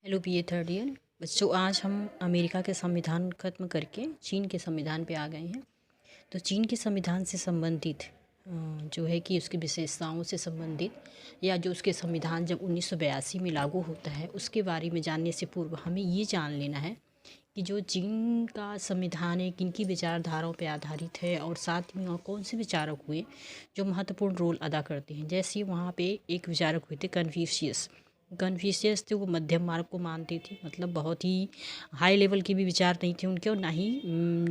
Hello BA third year बच्चों, आज हम अमेरिका के संविधान खत्म करके चीन के संविधान पे आ गए हैं। तो चीन के संविधान से संबंधित जो है कि उसकी विशेषताओं से संबंधित या जो उसके संविधान जब 1982 में लागू होता है उसके बारे में जानने से पूर्व हमें ये जान लेना है कि जो चीन का संविधान है किन की विचारधाराओं पर आधारित है और साथ में और कौन से विचारक हुए जो महत्वपूर्ण रोल अदा करते हैं। जैसे वहाँ पे एक विचारक हुए थे कन्फ्यूशियस। कन्फ्यूशियस थे, वो मध्यम मार्ग को मानते थे, मतलब बहुत ही हाई लेवल के भी विचार नहीं थे उनके और ना ही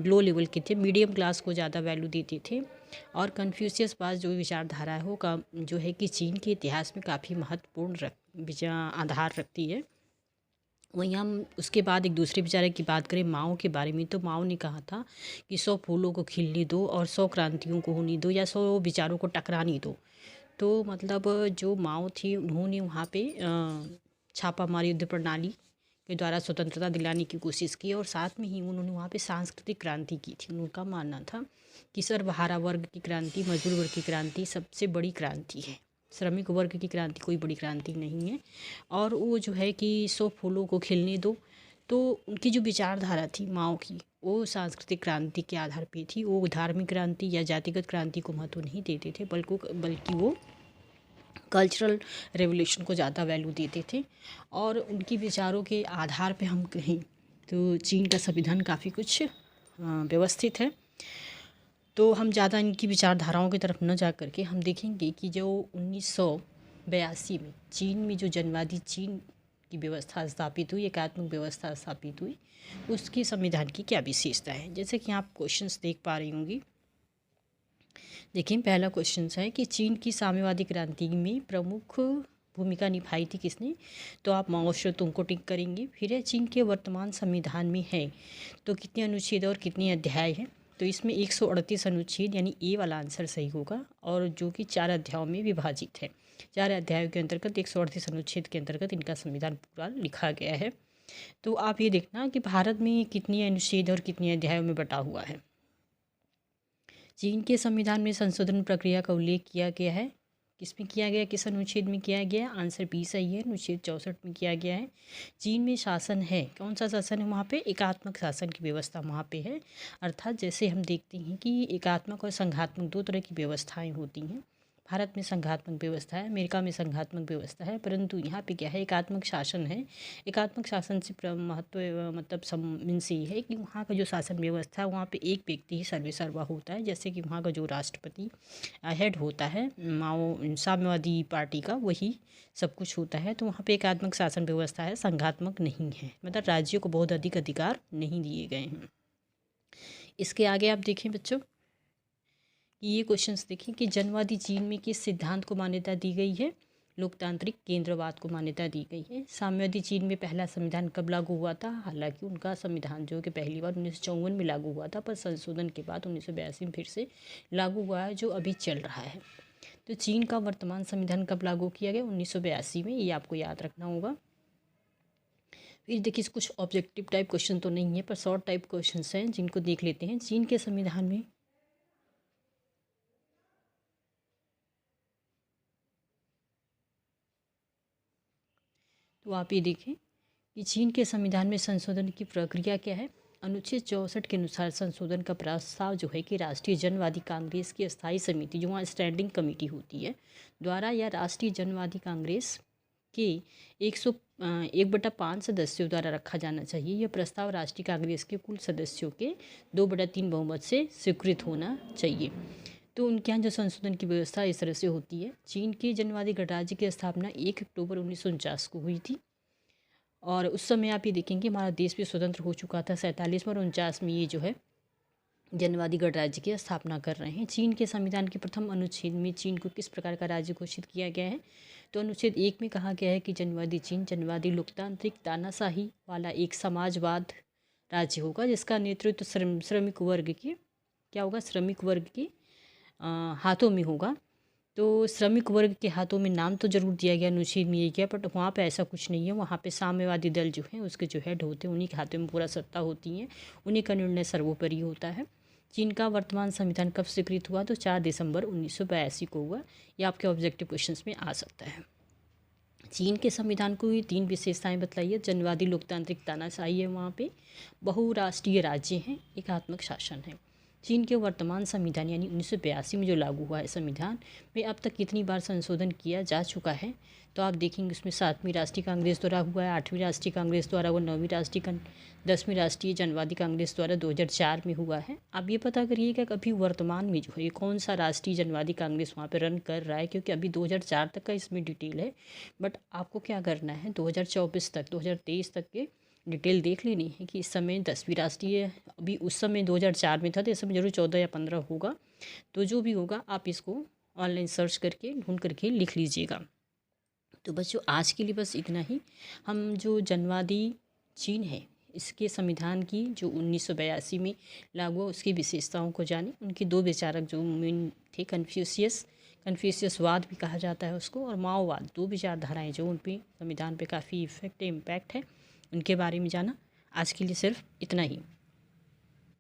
लो लेवल के थे, मीडियम क्लास को ज़्यादा वैल्यू देते थे। और कन्फ्यूशियस पास जो विचारधारा है वो का जो है कि चीन के इतिहास में काफ़ी महत्वपूर्ण आधार रखती है। वहीं हम उसके बाद एक दूसरे विचारक की बात करें माओ के बारे में, तो माओ ने कहा था कि 100 फूलों को खिलने दो और 100 क्रांतियों को होने दो या 100 विचारों को टकराने दो। तो मतलब जो माओ थी उन्होंने वहाँ पे छापामार युद्ध प्रणाली के द्वारा स्वतंत्रता दिलाने की कोशिश की और साथ में ही उन्होंने वहाँ पे सांस्कृतिक क्रांति की थी। उनका मानना था कि सर्वहारा वर्ग की क्रांति, मजदूर वर्ग की क्रांति सबसे बड़ी क्रांति है, श्रमिक वर्ग की क्रांति कोई बड़ी क्रांति नहीं है। और वो जो है कि 100 फूलों को खिलने दो, तो उनकी जो विचारधारा थी माओ की वो सांस्कृतिक क्रांति के आधार पे थी। वो धार्मिक क्रांति या जातिगत क्रांति को महत्व नहीं देते थे, बल्कि वो कल्चरल रेवोल्यूशन को ज़्यादा वैल्यू देते थे। और उनकी विचारों के आधार पे हम कहें तो चीन का संविधान काफ़ी कुछ व्यवस्थित है। तो हम ज़्यादा इनकी विचारधाराओं की तरफ न जा करके हम देखेंगे कि जो 1982 में चीन में जो जनवादी चीन की व्यवस्था स्थापित हुई, एकात्मक व्यवस्था स्थापित हुई, उसके संविधान की क्या विशेषता है। जैसे कि आप क्वेश्चंस देख पा रही होंगी। देखिए, पहला क्वेश्चन है कि चीन की साम्यवादी क्रांति में प्रमुख भूमिका निभाई थी किसने, तो आप माओ त्से को टिक करेंगे। फिर है चीन के वर्तमान संविधान में है तो कितने अनुच्छेद और कितने अध्याय हैं, तो इसमें 138 अनुच्छेद यानी ए वाला आंसर सही होगा, और जो कि 4 अध्यायों में विभाजित है। 4 अध्यायों के अंतर्गत 138 अनुच्छेद के अंतर्गत इनका संविधान पूरा लिखा गया है। तो आप ये देखना कि भारत में कितने अनुच्छेद और कितने अध्यायों में बटा हुआ है। चीन के संविधान में संशोधन प्रक्रिया का उल्लेख किया गया है, किसमें किया गया, किस अनुच्छेद में किया गया, आंसर बी सही है, अनुच्छेद 64 में किया गया है। चीन में शासन है, कौन सा शासन है वहाँ पे, एकात्मक शासन की व्यवस्था वहाँ पे है। अर्थात जैसे हम देखते हैं कि एकात्मक और संघात्मक दो तरह की व्यवस्थाएं होती हैं। भारत में संघात्मक व्यवस्था है, अमेरिका में संघात्मक व्यवस्था है, परंतु यहाँ पे क्या है, एकात्मक शासन है। एकात्मक शासन से महत्व मतलब मीन्स ये है कि वहाँ का जो शासन व्यवस्था है वहाँ पे एक व्यक्ति ही सर्वे सर्वा होता है। जैसे कि वहाँ का जो राष्ट्रपति हेड होता है माओ साम्यवादी पार्टी का, वही सब कुछ होता है। तो वहाँ पे एकात्मक शासन व्यवस्था है, संघात्मक नहीं है, मतलब राज्यों को बहुत अधिक अधिकार नहीं दिए गए हैं। इसके आगे आप देखें बच्चों कि ये क्वेश्चंस देखें कि जनवादी चीन में किस सिद्धांत को मान्यता दी गई है, लोकतांत्रिक केंद्रवाद को मान्यता दी गई है। साम्यवादी चीन में पहला संविधान कब लागू हुआ था, हालांकि उनका संविधान जो कि पहली बार 1954 में लागू हुआ था, पर संशोधन के बाद 1982 में फिर से लागू हुआ है, जो अभी चल रहा है। तो चीन का वर्तमान संविधान कब लागू किया गया, 1982 में, ये आपको याद रखना होगा। फिर देखिए, कुछ ऑब्जेक्टिव टाइप क्वेश्चन तो नहीं है पर शॉर्ट टाइप क्वेश्चन हैं जिनको देख लेते हैं। चीन के संविधान में तो आप ये देखें कि चीन के संविधान में संशोधन की प्रक्रिया क्या है। अनुच्छेद 64 के अनुसार संशोधन का प्रस्ताव जो है कि राष्ट्रीय जनवादी कांग्रेस की स्थायी समिति, जो वहाँ स्टैंडिंग कमेटी होती है, द्वारा या राष्ट्रीय जनवादी कांग्रेस के 1/5 सदस्यों द्वारा रखा जाना चाहिए। यह प्रस्ताव राष्ट्रीय कांग्रेस के कुल सदस्यों के 2/3 बहुमत से स्वीकृत होना चाहिए। तो उनके यहाँ जो संशोधन की व्यवस्था इस तरह से होती है। चीन के जनवादी गणराज्य की स्थापना 1 अक्टूबर 1949 को हुई थी, और उस समय आप ये देखेंगे हमारा देश भी स्वतंत्र हो चुका था 47 में, और 49 में ये जो है जनवादी गणराज्य की स्थापना कर रहे हैं। चीन के संविधान के प्रथम अनुच्छेद में चीन को किस प्रकार का राज्य घोषित किया गया है, तो अनुच्छेद 1 में कहा गया है कि जनवादी चीन जनवादी लोकतांत्रिक तानाशाही वाला एक समाजवाद राज्य होगा, जिसका नेतृत्व श्रमिक वर्ग के क्या होगा, श्रमिक वर्ग के हाथों में होगा। तो श्रमिक वर्ग के हाथों में नाम तो जरूर दिया गया, अनुच्छेद में ये किया, बट वहाँ पे ऐसा कुछ नहीं है। वहाँ पे साम्यवादी दल जो है उसके जो हेड होते हैं उन्हीं के हाथों में पूरा सत्ता होती है, उन्हीं का निर्णय सर्वोपरि होता है। चीन का वर्तमान संविधान कब स्वीकृत हुआ, तो 4 दिसंबर 1982 को हुआ। ये आपके ऑब्जेक्टिव क्वेश्चंस में आ सकता है। चीन के संविधान को ये 3 विशेषताएं बतलाई है। जनवादी लोकतांत्रिक तानाशाही है वहाँ पे, बहुराष्ट्रीय राज्य हैं, एकात्मक शासन है। चीन के वर्तमान संविधान यानी 1982 में जो लागू हुआ है संविधान में अब तक कितनी बार संशोधन किया जा चुका है, तो आप देखेंगे उसमें 7वीं राष्ट्रीय कांग्रेस द्वारा हुआ है, 8वीं राष्ट्रीय कांग्रेस द्वारा हुआ, 10वीं राष्ट्रीय जनवादी कांग्रेस द्वारा 2004 में हुआ है। आप ये पता करिएगा कि अभी वर्तमान में जो है ये कौन सा राष्ट्रीय जनवादी कांग्रेस वहाँ पे रन कर रहा है, क्योंकि अभी 2004 तक का इसमें डिटेल है। बट आपको क्या करना है 2024 तक 2023 तक के डिटेल देख लेनी है कि इस समय 10वीं राष्ट्रीय, अभी उस समय 2004 में था तो इस समय जरूर 14 या 15 होगा। तो जो भी होगा आप इसको ऑनलाइन सर्च करके ढूंढ करके लिख लीजिएगा। तो बच्चों आज के लिए बस इतना ही। हम जो जनवादी चीन है इसके संविधान की जो 1982 में लागू हुआ उसकी विशेषताओं को जाने। उनके 2 विचारक जो मेन थे, कन्फ्यूशियसवाद भी कहा जाता है उसको, और माओवाद, 2 विचारधाराएं जो उन पे संविधान पे काफ़ी इम्पैक्ट है, उनके बारे में जाना। आज के लिए सिर्फ इतना ही।